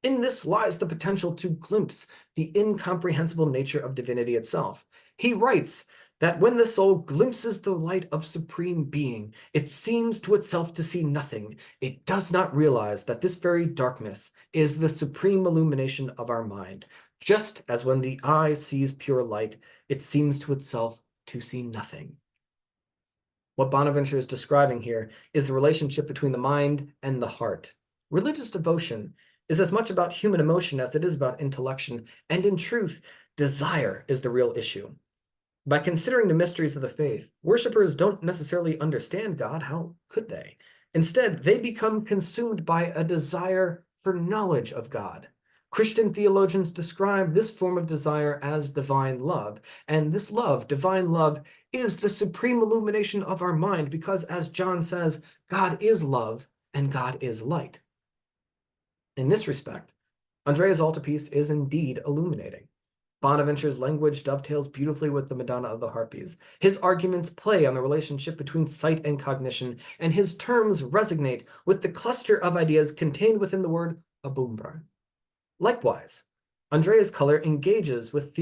In this lies the potential to glimpse the incomprehensible nature of divinity itself. He writes that when the soul glimpses the light of supreme being, it seems to itself to see nothing. It does not realize that this very darkness is the supreme illumination of our mind. Just as when the eye sees pure light, it seems to itself to see nothing. What Bonaventure is describing here is the relationship between the mind and the heart. Religious devotion is as much about human emotion as it is about intellection, and in truth, desire is the real issue. By considering the mysteries of the faith, worshippers don't necessarily understand God. How could they? Instead, they become consumed by a desire for knowledge of God. Christian theologians describe this form of desire as divine love, and this love, divine love, is the supreme illumination of our mind because, as John says, God is love and God is light. In this respect, Andrea's altarpiece is indeed illuminating. Bonaventure's language dovetails beautifully with the Madonna of the Harpies. His arguments play on the relationship between sight and cognition, and his terms resonate with the cluster of ideas contained within the word abumbra. Likewise, Andrea's color engages with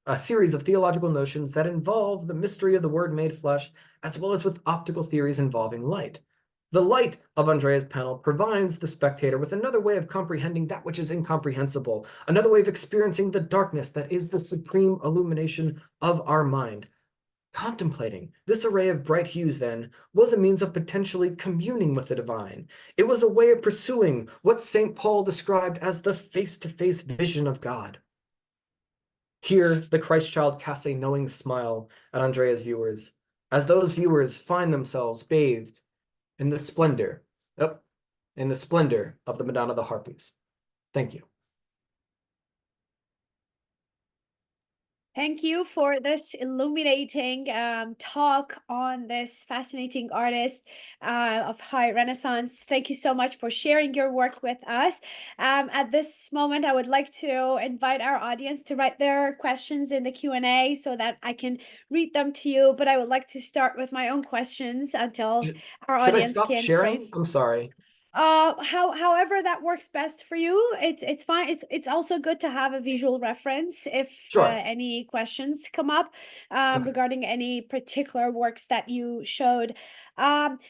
a series of theological notions that involve the mystery of the Word made flesh, as well as with optical theories involving light. The light of Andrea's panel provides the spectator with another way of comprehending that which is incomprehensible, another way of experiencing the darkness that is the supreme illumination of our mind. Contemplating this array of bright hues, then, was a means of potentially communing with the divine. It was a way of pursuing what St. Paul described as the face-to-face vision of God. Here, the Christ child casts a knowing smile at Andrea's viewers, as those viewers find themselves bathed in the splendor, of the Madonna of the Harpies. Thank you.
Thank you for this illuminating talk on this fascinating artist of high Renaissance. Thank you so much for sharing your work with us. At this moment, I would like to invite our audience to write their questions in the Q&A so that I can read them to you. But I would like to start with my own questions until our
Should I
audience
stop
can
sharing?
frame.
I'm sorry.
However that works best for you. It's fine. It's also good to have a visual reference if
Sure.
any questions come up
Okay.
regarding any particular works that you showed.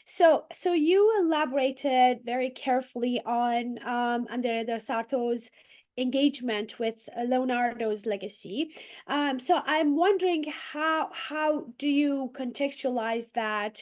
So you elaborated very carefully on Andrea del Sarto's engagement with Leonardo's legacy. So I'm wondering how do you contextualize that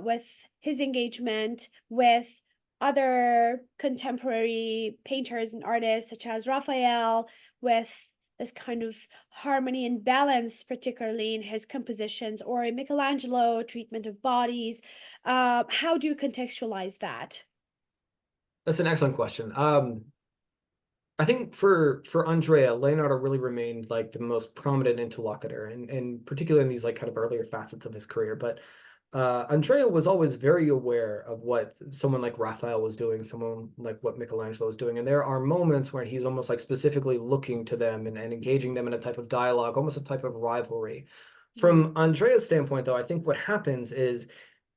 with his engagement with other contemporary painters and artists such as Raphael, with this kind of harmony and balance, particularly in his compositions, or Michelangelo, treatment of bodies. How do you contextualize that?
That's an excellent question. I think for Andrea, Leonardo really remained like the most prominent interlocutor, and particularly in these like kind of earlier facets of his career. But Andrea was always very aware of what someone like Raphael was doing, someone like what Michelangelo was doing. And there are moments where he's almost like specifically looking to them and engaging them in a type of dialogue, almost a type of rivalry. From Andrea's standpoint, though, I think what happens is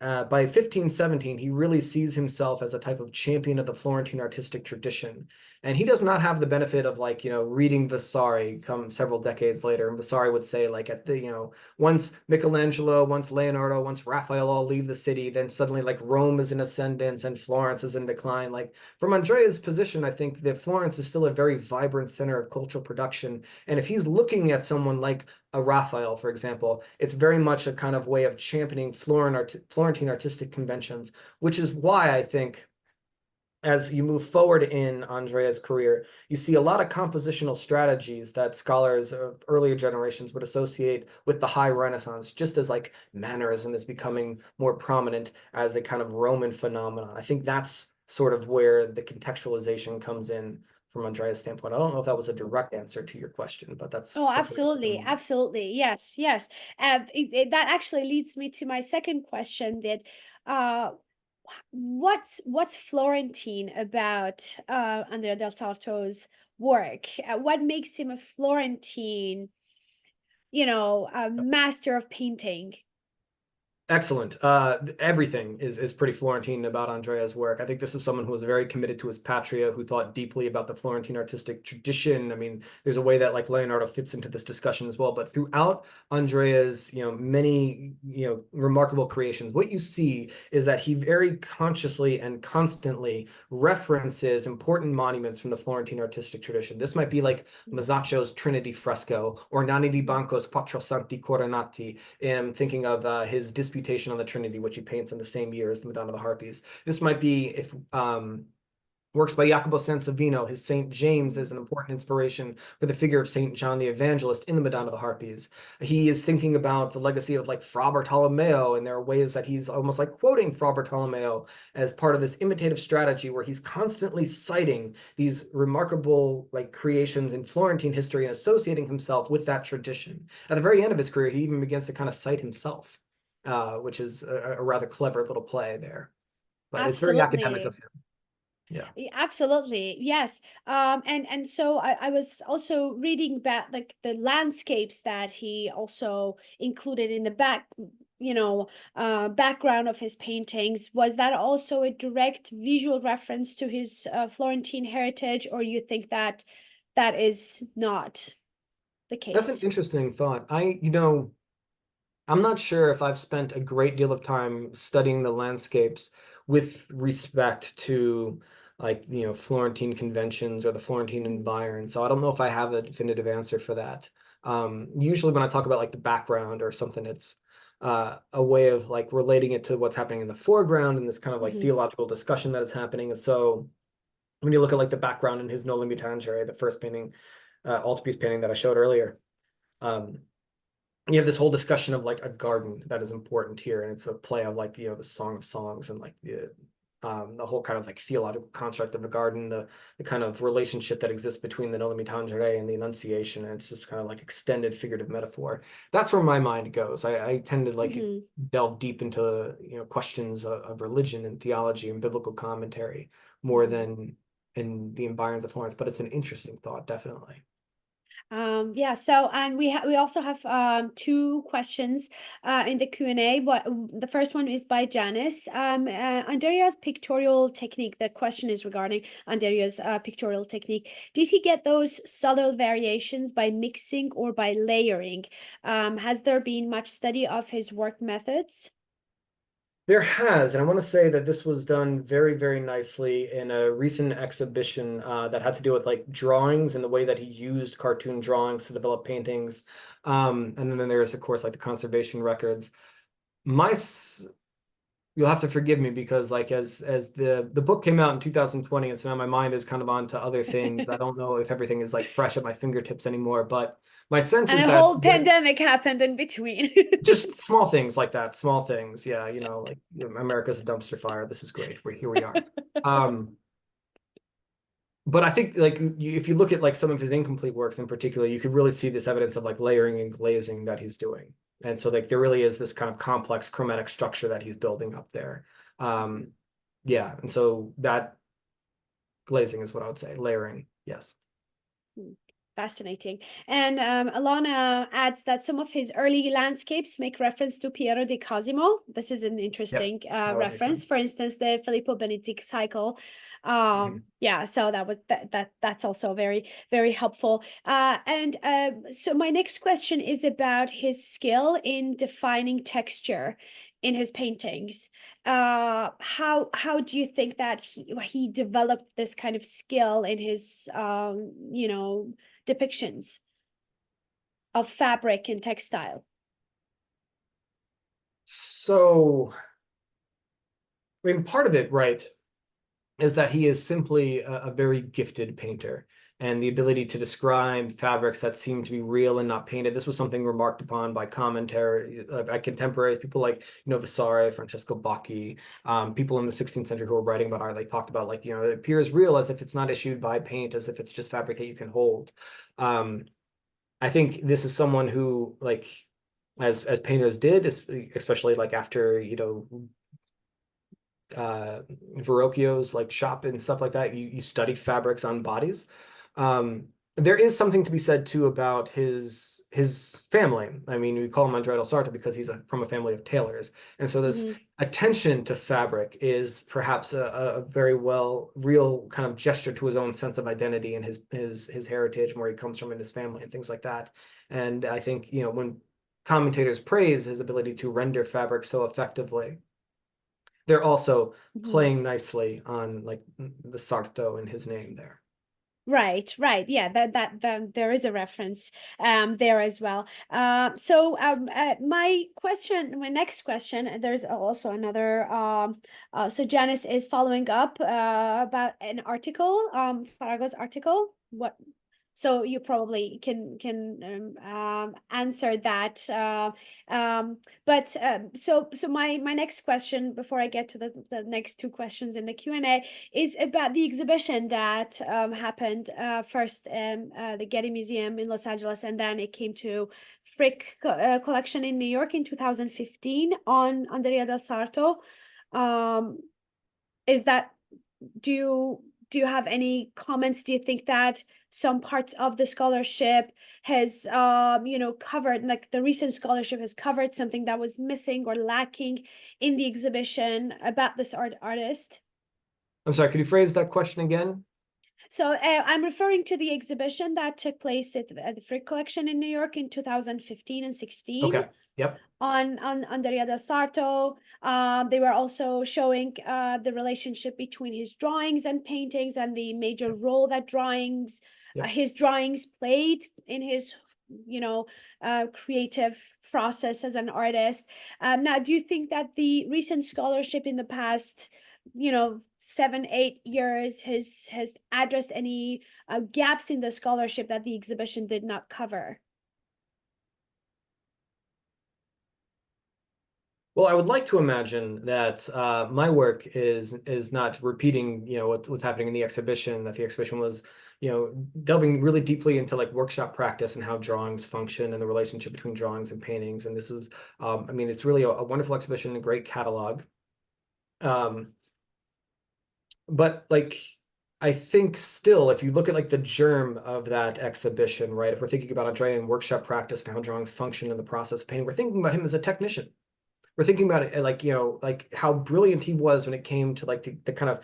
by 1517, he really sees himself as a type of champion of the Florentine artistic tradition. And he does not have the benefit of like, reading Vasari come several decades later. And Vasari would say like at the, once Michelangelo, once Leonardo, once Raphael all leave the city, then suddenly like Rome is in ascendance and Florence is in decline. Like from Andrea's position, I think that Florence is still a very vibrant center of cultural production. And if he's looking at someone like a Raphael, for example, it's very much a kind of way of championing Florentine artistic conventions, which is why I think as you move forward in Andrea's career, you see a lot of compositional strategies that scholars of earlier generations would associate with the high Renaissance, just as like mannerism is becoming more prominent as a kind of Roman phenomenon. I think that's sort of where the contextualization comes in from Andrea's standpoint. I don't know if that was a direct answer to your question, but that's
Oh,
what
absolutely, absolutely. Yes, yes. That actually leads me to my second question that what's Florentine about Andrea del Sarto's work? What makes him a Florentine, a master of painting?
Excellent. Everything is pretty Florentine about Andrea's work. I think this is someone who was very committed to his patria, who thought deeply about the Florentine artistic tradition. I mean, there's a way that like Leonardo fits into this discussion as well. But throughout Andrea's, many, remarkable creations, what you see is that he very consciously and constantly references important monuments from the Florentine artistic tradition. This might be like Masaccio's Trinity fresco or Nanni di Banco's Quattro Santi Coronati. Thinking of his Disputation on the Trinity, which he paints in the same year as the Madonna of the Harpies. This might be if works by Jacopo Sansovino. His St. James is an important inspiration for the figure of St. John the Evangelist in the Madonna of the Harpies. He is thinking about the legacy of like Fra Bartolomeo, and there are ways that he's almost like quoting Fra Bartolomeo as part of this imitative strategy where he's constantly citing these remarkable like creations in Florentine history and associating himself with that tradition. At the very end of his career, he even begins to kind of cite himself, which is a rather clever little play there. But it's very academic of
Absolutely.
him. Yeah.
Absolutely. Yes. And so I was also reading back like the landscapes that he also included in the background of his paintings. Was that also a direct visual reference to his Florentine heritage, or you think that that is not the
That's an
case?
interesting thought. I'm not sure if I've spent a great deal of time studying the landscapes with respect to like, Florentine conventions or the Florentine environment. So I don't know if I have a definitive answer for that. Usually when I talk about like the background or something, it's a way of like relating it to what's happening in the foreground and this kind of like theological discussion that is happening. And so when you look at like the background in his Noli Me Tangere, the first painting, altarpiece painting that I showed earlier, um, you have this whole discussion of like a garden that is important here, and it's a play of like the Song of Songs and like the whole kind of like theological construct of a garden, the kind of relationship that exists between the Noli Me Tangere and the Annunciation, and it's this kind of like extended figurative metaphor. That's where my mind goes. I tend to like delve deep into questions of religion and theology and biblical commentary more than in the environs of Florence, but it's an interesting thought, definitely.
Yeah, so and we also have two questions in the Q&A. But the first one is by Janice. Andrea's pictorial technique. The question is regarding Andrea's pictorial technique. Did he get those subtle variations by mixing or by layering? Has there been much study of his work methods?
There has, and I want to say that this was done very, very nicely in a recent exhibition that had to do with like drawings and the way that he used cartoon drawings to develop paintings. And then there's, of course, like the conservation records. My, you'll have to forgive me because like as the book came out in 2020, and so now my mind is kind of on to other things. I don't know if everything is like fresh at my fingertips anymore, but my sense
And
is
a
that
whole pandemic happened in between.
just small things like that, small things. Yeah, like America's a dumpster fire. This is great. Here we are. But I think like if you look at like some of his incomplete works in particular, you could really see this evidence of like layering and glazing that he's doing. And so like there really is this kind of complex chromatic structure that he's building up there. Yeah, and so that glazing is what I would say. Layering, yes.
Fascinating. And Alana adds that some of his early landscapes make reference to Piero di Cosimo. This is an
Yep,
interesting
that would make
reference.
sense.
For instance, the Filippo Benedict cycle. Yeah, so that's also very, very helpful. And so my next question is about his skill in defining texture in his paintings. How do you think that he developed this kind of skill in his depictions of fabric and textile?
So, I mean, part of it, right, is that he is simply a very gifted painter, and the ability to describe fabrics that seem to be real and not painted. This was something remarked upon by commentary, by contemporaries, people like, Vasari, Francesco Bacchi, people in the 16th century who were writing about art. They talked about like, it appears real as if it's not issued by paint, as if it's just fabric that you can hold. I think this is someone who like, as painters did, especially like after, Verrocchio's like shop and stuff like that, you study fabrics on bodies. There is something to be said too about his family. I mean, we call him Andrea del Sarto because he's from a family of tailors, and so this
Mhm.
attention to fabric is perhaps a very real kind of gesture to his own sense of identity and his heritage and where he comes from in his family and things like that. And I think, when commentators praise his ability to render fabric so effectively, they're also
Mhm.
playing nicely on like the Sarto in his name there.
Right, right. Yeah, that there is a reference there as well. My next question, there's also another so Janice is following up about an article, Farrago's article. What So you probably can answer that. So my next question before I get to the next two questions in the Q&A is about the exhibition that happened first the Getty Museum in Los Angeles, and then it came to Frick collection in New York in 2015 on Andrea del Sarto. Um, is that do you have any comments? Do you think that some parts of the scholarship has covered, like the recent scholarship has covered something that was missing or lacking in the exhibition about this artist?
I'm sorry, could you phrase that question again?
So I'm referring to the exhibition that took place at the Frick Collection in New York in 2015 and 16
Okay. Yep.
on Andrea del Sarto. They were also showing the relationship between his drawings and paintings and the major role that
Yep.
his drawings played in his creative process as an artist. Now, do you think that the recent scholarship in the past 7-8 years has addressed any gaps in the scholarship that the exhibition did not cover?
Well, I would like to imagine that my work is not repeating, what's happening in the exhibition. That the exhibition was, delving really deeply into like workshop practice and how drawings function and the relationship between drawings and paintings. And this was, I mean, it's really a wonderful exhibition, a great catalog. Um, but like, I think still, if you look at like the germ of that exhibition, right? If we're thinking about Andrea and workshop practice and how drawings function in the process of painting, we're thinking about him as a technician. We're thinking about it like, like how brilliant he was when it came to like the kind of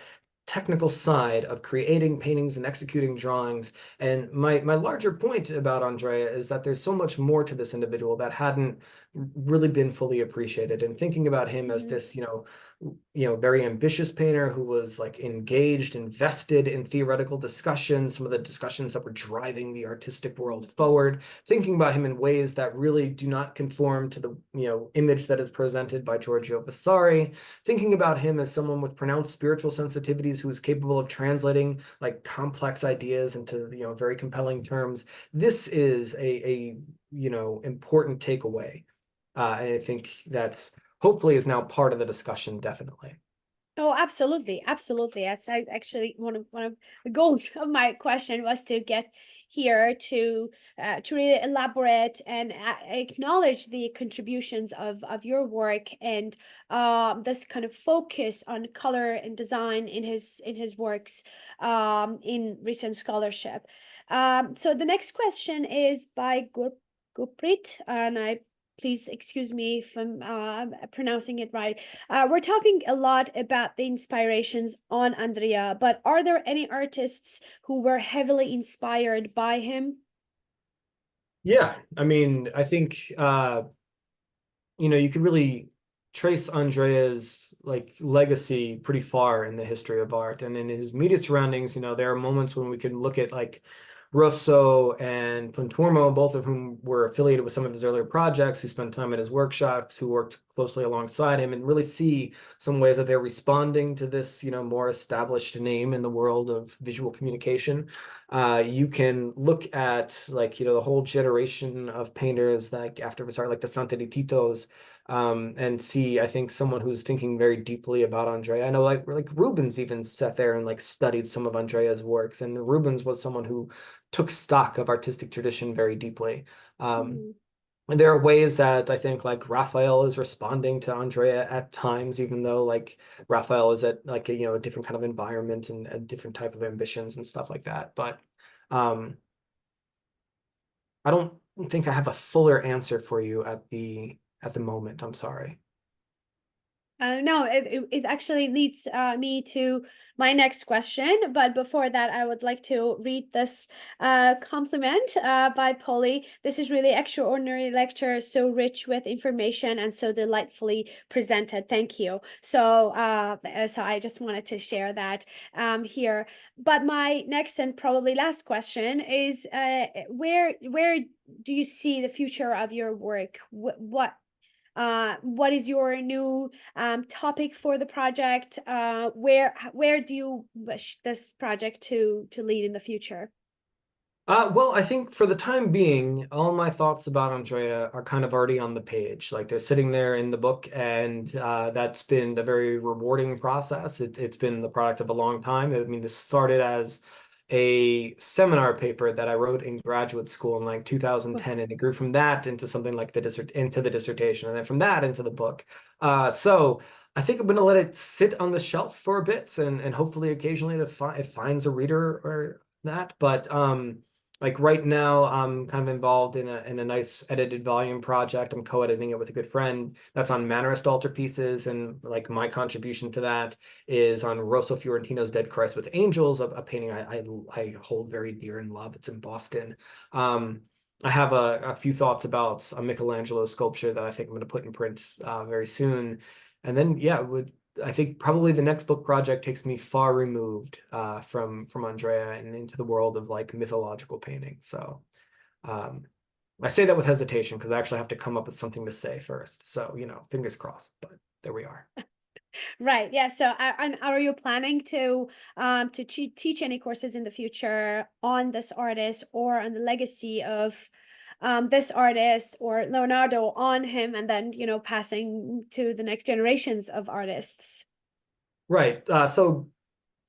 technical side of creating paintings and executing drawings. And my larger point about Andrea is that there's so much more to this individual that hadn't really been fully appreciated. And thinking about him as
Mhm.
this, very ambitious painter who was like engaged, invested in theoretical discussions, some of the discussions that were driving the artistic world forward, thinking about him in ways that really do not conform to the, image that is presented by Giorgio Vasari, thinking about him as someone with pronounced spiritual sensitivities who is capable of translating like complex ideas into, very compelling terms. This is a important takeaway. And I think that's hopefully is now part of the discussion, definitely.
Oh, absolutely, absolutely. That's actually one of the goals of my question was to get here to really elaborate and acknowledge the contributions of your work and this kind of focus on color and design in his works in recent scholarship. So the next question is by Gurpreet, and I please excuse me if I'm pronouncing it right. We're talking a lot about the inspirations on Andrea, but are there any artists who were heavily inspired by him?
Yeah, I mean, I think you could really trace Andrea's like legacy pretty far in the history of art and in his immediate surroundings. There are moments when we can look at like Rosso and Planturmo, both of whom were affiliated with some of his earlier projects, who spent time at his workshops, who worked closely alongside him, and really see some ways that they're responding to this, more established name in the world of visual communication. You can look at like, the whole generation of painters like after Vasari, like the Sant'Edititos, and see, I think, someone who's thinking very deeply about Andrea. I know like Rubens even sat there and like studied some of Andrea's works, and Rubens was someone who took stock of artistic tradition very deeply.
Mhm.
And there are ways that I think like Raphael is responding to Andrea at times, even though like Raphael is at like a different kind of environment and a different type of ambitions and stuff like that. But I don't think I have a fuller answer for you at the moment. I'm sorry.
No, it actually leads me to my next question. But before that, I would like to read this compliment by Polly. This is really extraordinary lecture, so rich with information and so delightfully presented. Thank you. So I just wanted to share that here. But my next and probably last question is where do you see the future of your work? What is your new topic for the project? Where do you wish this project to lead in the future?
Well, I think for the time being, all my thoughts about Andrea are kind of already on the page. Like they're sitting there in the book, and that's been a very rewarding process. It's been the product of a long time. I mean, this started as a seminar paper that I wrote in graduate school in like 2010, and it grew from that into something like into the dissertation, and then from that into the book. So I think I'm going to let it sit on the shelf for a bit, and hopefully occasionally it finds a reader or that. But like right now, I'm kind of involved in a nice edited volume project. I'm co-editing it with a good friend that's on Mannerist altarpieces, and like my contribution to that is on Rosso Fiorentino's Dead Christ with Angels, a painting I hold very dear and love. It's in Boston. I have a few thoughts about a Michelangelo sculpture that I think I'm going to put in print very soon. And then, yeah, I think probably the next book project takes me far removed from Andrea and into the world of like mythological painting. So I say that with hesitation because I actually have to come up with something to say first. So, fingers crossed, but there we are.
Right. Yeah. So, and are you planning to teach any courses in the future on this artist or on the legacy of this artist or Leonardo on him, and then passing to the next generations of artists?
Right. So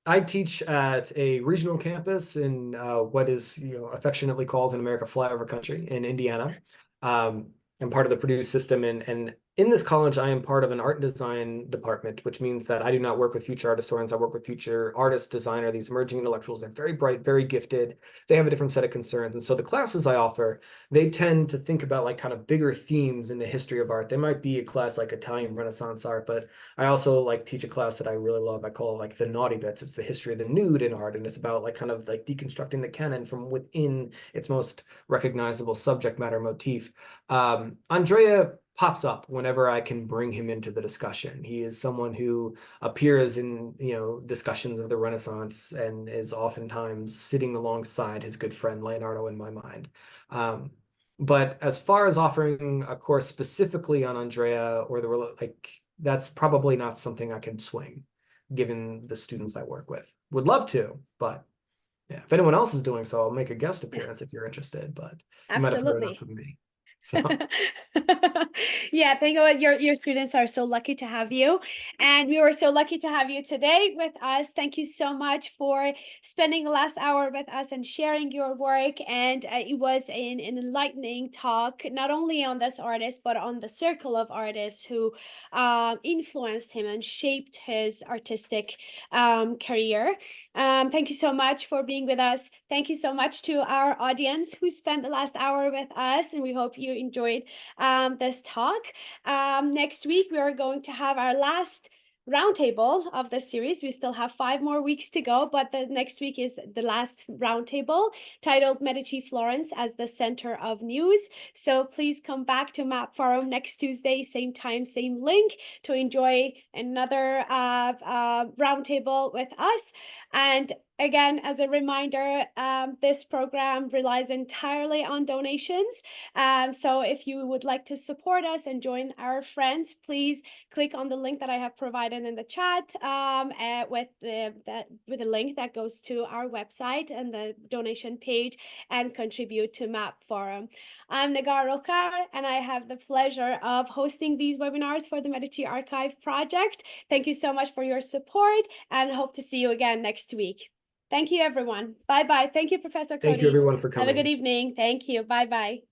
I teach at a regional campus in what is affectionately called in America flyover country in Indiana. I'm part of the Purdue system, and in this college, I am part of an art and design department, which means that I do not work with future art historians. I work with future artists, designer, these emerging intellectuals. They're very bright, very gifted. They have a different set of concerns. And so the classes I offer, they tend to think about like kind of bigger themes in the history of art. They might be a class like Italian Renaissance art, but I also like teach a class that I really love. I call it like the naughty bits. It's the history of the nude in art, and it's about like kind of like deconstructing the canon from within its most recognizable subject matter motif. Andrea pops up whenever I can bring him into the discussion. He is someone who appears in, discussions of the Renaissance and is oftentimes sitting alongside his good friend Leonardo in my mind. But as far as offering a course specifically on Andrea or that's probably not something I can swing, given the students I work with. Would love to, but yeah, if anyone else is doing so, I'll make a guest appearance if you're interested, but you might have heard enough
Absolutely.
of me. So
Yeah, thank you. Your students are so lucky to have you, and we were so lucky to have you today with us. Thank you so much for spending the last hour with us and sharing your work. And it was an enlightening talk, not only on this artist but on the circle of artists who influenced him and shaped his artistic career. Thank you so much for being with us. Thank you so much to our audience who spent the last hour with us, and we hope you enjoyed this talk. Next week, we are going to have our last roundtable of the series. We still have 5 more weeks to go, but the next week is the last roundtable titled Medici Florence as the Center of News. So please come back to Map Forum next Tuesday, same time, same link, to enjoy another roundtable with us. And again, as a reminder, this program relies entirely on donations. So if you would like to support us and join our friends, please click on the link that I have provided in the chat with the link that goes to our website and the donation page, and contribute to Map Forum. I'm Nagar Rokar, and I have the pleasure of hosting these webinars for the Medici Archive project. Thank you so much for your support, and hope to see you again next week. Thank you, everyone. Bye-bye. Thank you, Professor
thank you
CODY.
everyone for
Have a good
coming.
evening. Thank you. Bye-bye.